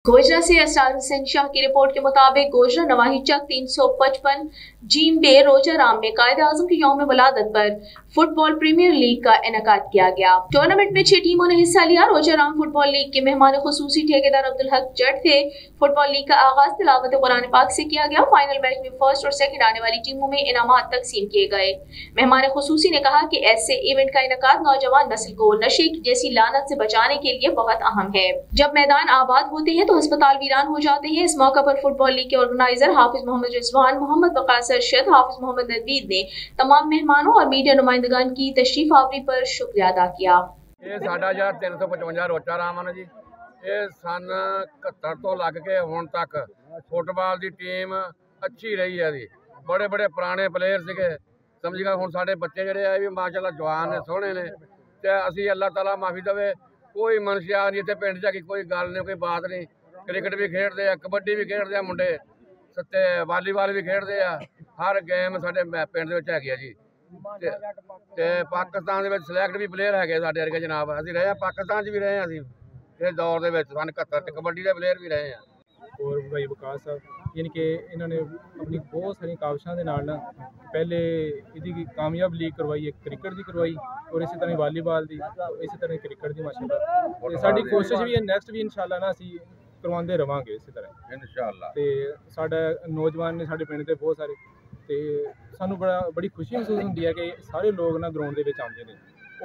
गोजरा से असरार हुसैन शाह की रिपोर्ट के मुताबिक गोजरा नवाही चक 355 जीम बे रोजाराम में कायद आजम की यौम वलादत पर फुटबॉल प्रीमियर लीग का इनेकाद किया गया। टूर्नामेंट में 6 टीमों ने हिस्सा लिया। रोजाराम फुटबॉल लीग के मेहमान खुसूसी ठेकेदार अब्दुल हक जट थे। फुटबॉल लीग का आगाज तिलावत कुरान पाक से किया गया। फाइनल मैच में फर्स्ट और सेकंड आने वाली टीमों में इनामात तकसीम किए गए। मेहमान खुसूसी ने कहा कि ऐसे इवेंट का इनेकाद नौजवान नस्ल को नशे जैसी लानत से बचाने के लिए बहुत अहम है। जब मैदान आबाद होते हैं तो अस्पताल वीरान हो जाते हैं। इस मौका पर फुटबॉल लीग के ऑर्गेनाइजर हाफिज मोहम्मद रिजवान, मोहम्मद वकास अरशद, हाफिज मोहम्मद नदवीद ने तमाम मेहमानों और मीडिया नुमाइंदगान की तशरीफ आवरी पर शुक्रिया अदा किया। ये साडा 355 रोचा राम है जी। ये सन 71 तो लग के हुण तक फुटबॉल की टीम अच्छी रही है जी। बड़े बड़े पुराने प्लेयर से समझ गए। हुण साडे बच्चे जिहड़े आ भी माशाअल्लाह जवान ने, सोहणे ने, ते असीं अल्लाह ताला माफ़ी देवे। कोई मनशिया नहीं इत्थे पिंड च कोई गल नहीं, कोई बात नहीं। क्रिकेट भी खेडते हैं, कबड्डी भी खेडते हैं मुंडे, ते वालीबॉल भी खेडते हैं। हर गेम साडे पिंड दे विच हैगी है जी। ते पाकिस्तान दे विच सिलेक्ट भी प्लेयर है साडे वर्गे जनाब। असीं रहे पाकिस्तान च भी रहे असीं इस दौर दे विच सन 71 कबड्डी के प्लेयर भी रहे हैं। और भाई विकास साहब यानी कि इन्होंने अपनी बहुत सारी काविशों के नाल ना पहले इहदी कामयाब लीग करवाई, एक क्रिकेट की करवाई और इसी तरह वालीबॉल की, इसी तरह क्रिकेट की माशाअल्लाह। साडी कोशिश भी है नैक्सट भी इंशाअल्लाह ना असीं करवाते रवांगे इसी तरह इंशाअल्लाह। ते साडा नौजवान ने साडे पिंड दे बहुत सारे, ते सानू बड़ी खुशी महसूस होंदी है कि सारे लोग ना ग्राउंड दे विच आउंदे ने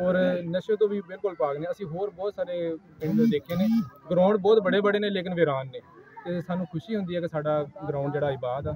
और नशे तो भी बिल्कुल पाक ने। असीं होर बहुत सारे पिंड देखे ने, ग्राउंड बहुत बड़े बड़े ने लेकिन वीरान ने, ते सानू खुशी होंदी है कि साडा ग्राउंड जिहड़ा आबाद आ।